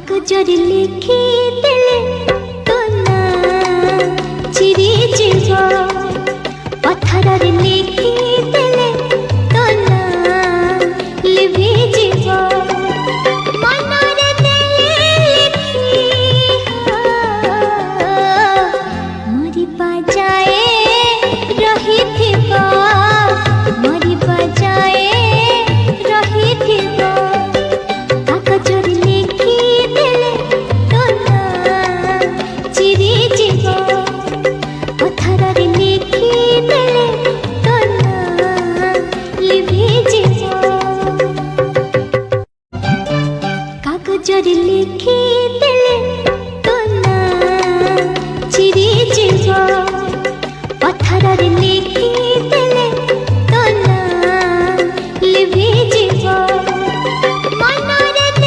कागजरे लिखी देले तो ना चिरी जीव पत्थर लिखी देले तो ना लिभि जीव मनरे देले लिखी मरी बाजाए रही थिबा मरी बाजाए रही थिबा कागजरे लिखी देले तो ना चिरी जीव पत्थर लिखी देले तो ना लिभि जीव कागजरे लिखी देले तो ना चिरी जीव पत्थर